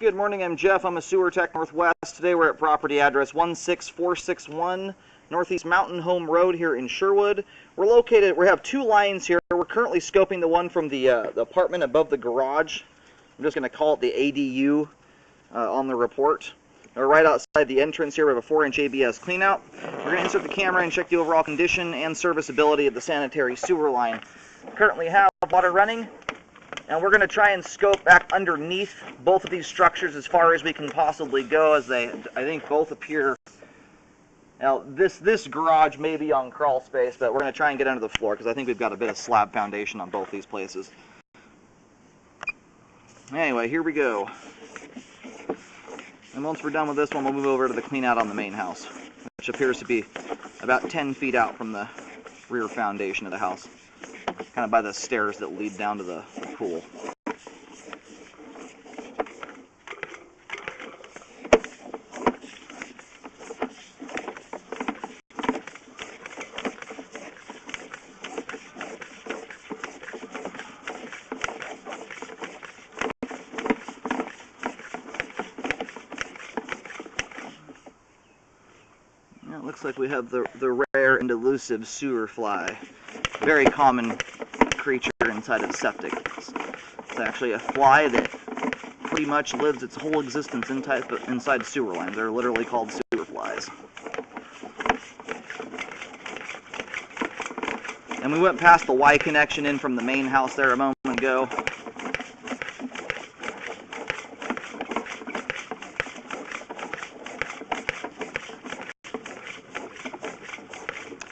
Good morning, I'm Jeff. I'm a sewer tech Northwest. Today we're at property address 16461 Northeast Mountain Home Road here in Sherwood. We have two lines here. We're currently scoping the one from the apartment above the garage. I'm just going to call it the ADU on the report. We're right outside the entrance here. We have a 4-inch ABS cleanout. We're going to insert the camera and check the overall condition and serviceability of the sanitary sewer line. Currently have water running. And we're going to try and scope back underneath both of these structures as far as we can possibly go, as I think both appear. Now, this garage may be on crawl space, but we're going to try and get under the floor because I think we've got a bit of slab foundation on both these places. Anyway, here we go. And once we're done with this one, we'll move over to the clean out on the main house, which appears to be about 10 feet out from the rear foundation of the house, kind of by the stairs that lead down to the pool. It looks like we have the rare and elusive sewer fly. Very common creature inside of septic. It's actually a fly that pretty much lives its whole existence inside sewer lines. They're literally called sewer flies. And we went past the Y connection in from the main house there a moment ago.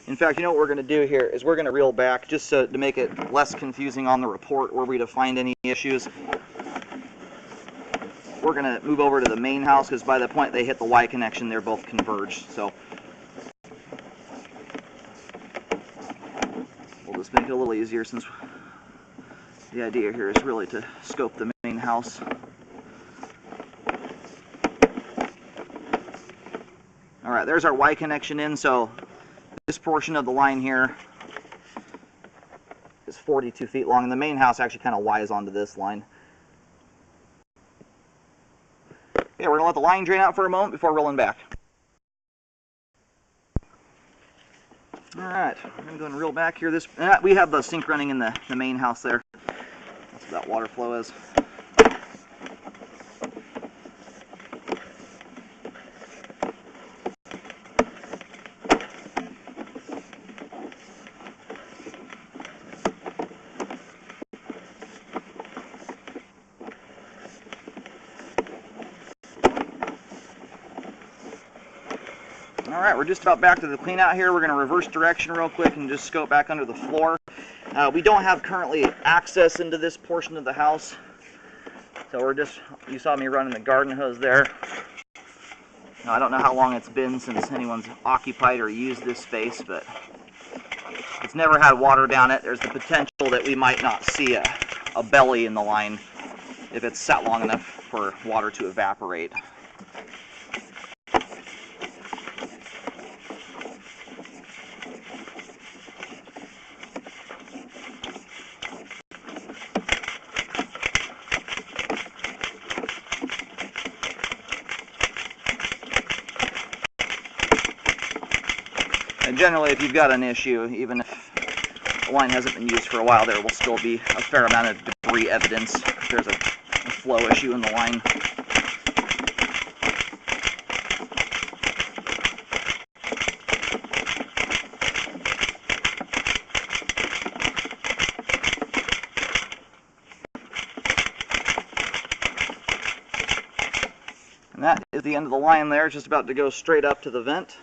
In fact, you know what we're going to do here is we're going to reel back just to make it less confusing on the report were we to find any issues. We're going to move over to the main house because by the point they hit the Y connection, they're both converged. So we'll just make it a little easier since the idea here is really to scope the main house. All right, there's our Y connection in. So this portion of the line here is 42 feet long, and the main house actually kind of Ys onto this line. Okay, we're going to let the line drain out for a moment before rolling back. Alright, I'm going to go and reel back here. We have the sink running in the main house there. That's what that water flow is. Alright, we're just about back to the clean out here. We're going to reverse direction real quick and just scope back under the floor. We don't have currently access into this portion of the house. So you saw me running the garden hose there. Now, I don't know how long it's been since anyone's occupied or used this space, but it's never had water down it. There's the potential that we might not see a belly in the line if it's sat long enough for water to evaporate. And generally, if you've got an issue, even if the line hasn't been used for a while, there will still be a fair amount of debris evidence if there's a flow issue in the line. And that is the end of the line there. It's just about to go straight up to the vent.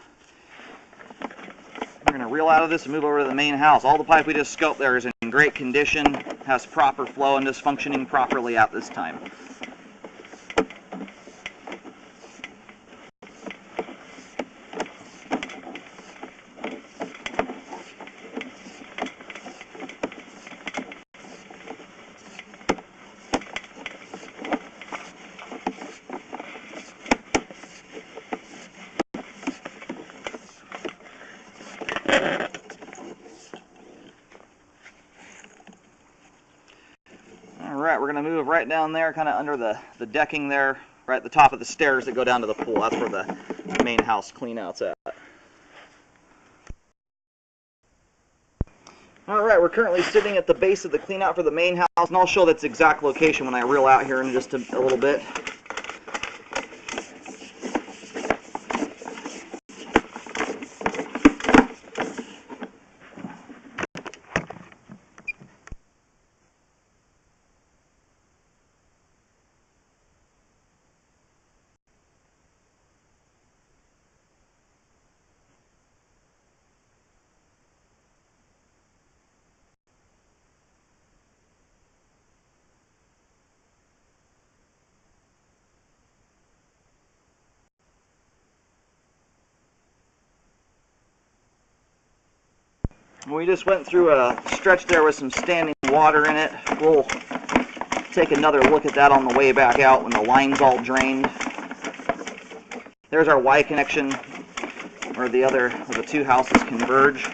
We're going to reel out of this and move over to the main house. All the pipe we just scoped there is in great condition, has proper flow, and is functioning properly at this time. Alright, we're going to move right down there, kind of under the decking there, right at the top of the stairs that go down to the pool. That's where the main house cleanout's at. Alright, we're currently sitting at the base of the cleanout for the main house, and I'll show its exact location when I reel out here in just a little bit. We just went through a stretch there with some standing water in it. We'll take another look at that on the way back out when the line's all drained. There's our Y connection, where the other of the two houses converge.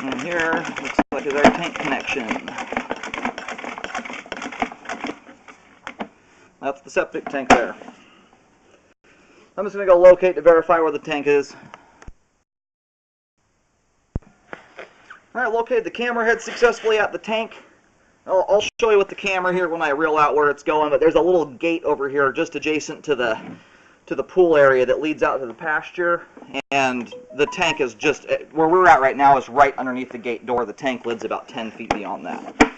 And here looks like is our tank connection. That's the septic tank there. I'm just going to go locate to verify where the tank is. Alright, located the camera head successfully at the tank. I'll show you with the camera here when I reel out where it's going, but there's a little gate over here just adjacent to the pool area that leads out to the pasture, and the tank is just, where we're at right now is right underneath the gate door. The tank lid's about 10 feet beyond that.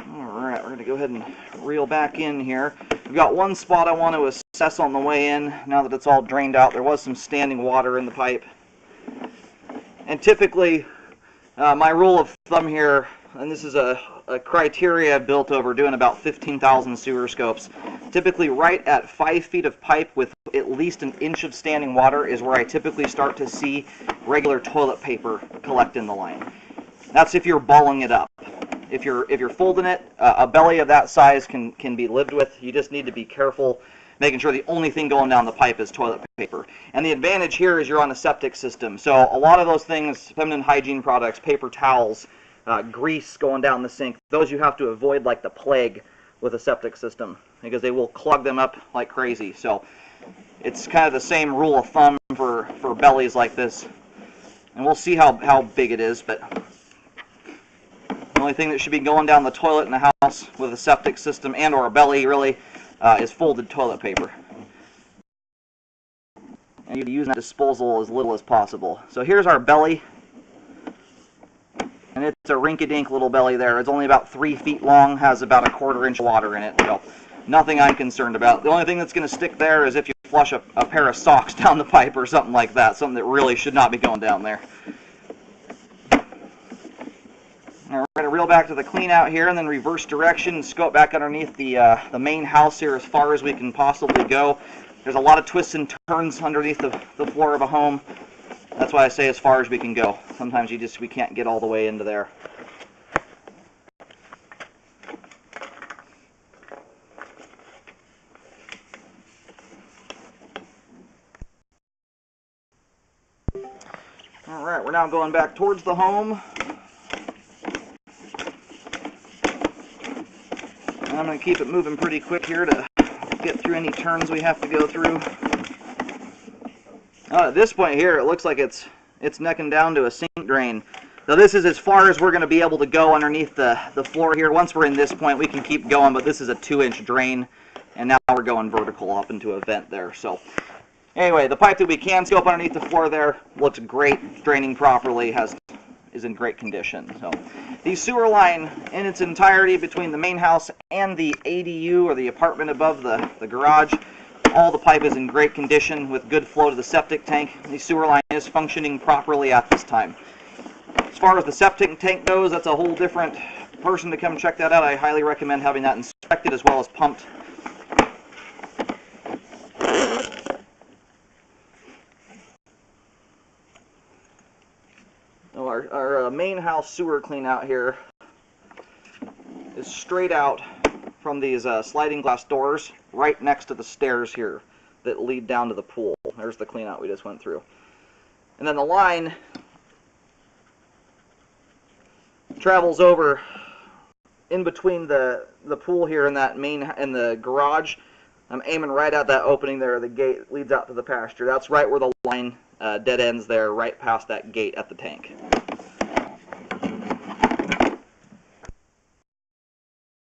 Alright, we're going to go ahead and reel back in here. We've got one spot I want to assess on the way in, now that it's all drained out. There was some standing water in the pipe. And typically, my rule of thumb here, and this is a criteria I've built over doing about 15,000 sewer scopes, typically right at 5 feet of pipe with at least an inch of standing water is where I typically start to see regular toilet paper collect in the line. That's if you're balling it up. If you're folding it, a belly of that size can be lived with. You just need to be careful making sure the only thing going down the pipe is toilet paper. And the advantage here is you're on a septic system. So a lot of those things, feminine hygiene products, paper towels, grease going down the sink, those you have to avoid like the plague with a septic system because they will clog them up like crazy. So it's kind of the same rule of thumb for bellies like this. And we'll see how big it is, but the only thing that should be going down the toilet in the house with a septic system and or a belly really is folded toilet paper. And you'd use that disposal as little as possible. So here's our belly. And it's a rinky-dink little belly there. It's only about 3 feet long, has about 1/4 inch water in it. So nothing I'm concerned about. The only thing that's going to stick there is if you flush a pair of socks down the pipe or something like that. Something that really should not be going down there. Now we're going to reel back to the clean out here and then reverse direction and scope back underneath the main house here as far as we can possibly go. There's a lot of twists and turns underneath the floor of a home. That's why I say as far as we can go. Sometimes we can't get all the way into there. Alright, we're now going back towards the home. I'm going to keep it moving pretty quick here to get through any turns we have to go through. At this point here, it looks like it's necking down to a sink drain. So this is as far as we're going to be able to go underneath the floor here. Once we're in this point, we can keep going, but this is a 2-inch drain, and now we're going vertical up into a vent there. So anyway, the pipe that we can scope underneath the floor there looks great, draining properly, is in great condition. So the sewer line in its entirety between the main house and the ADU or the apartment above the garage, all the pipe is in great condition with good flow to the septic tank. The sewer line is functioning properly at this time. As far as the septic tank goes, that's a whole different person to come check that out. I highly recommend having that inspected as well as pumped. Our main house sewer clean out here is straight out from these sliding glass doors right next to the stairs here that lead down to the pool. There's the clean out we just went through. And then the line travels over in between the pool here and that and the garage. I'm aiming right at that opening there. The gate leads out to the pasture. That's right where the line dead ends there, right past that gate at the tank.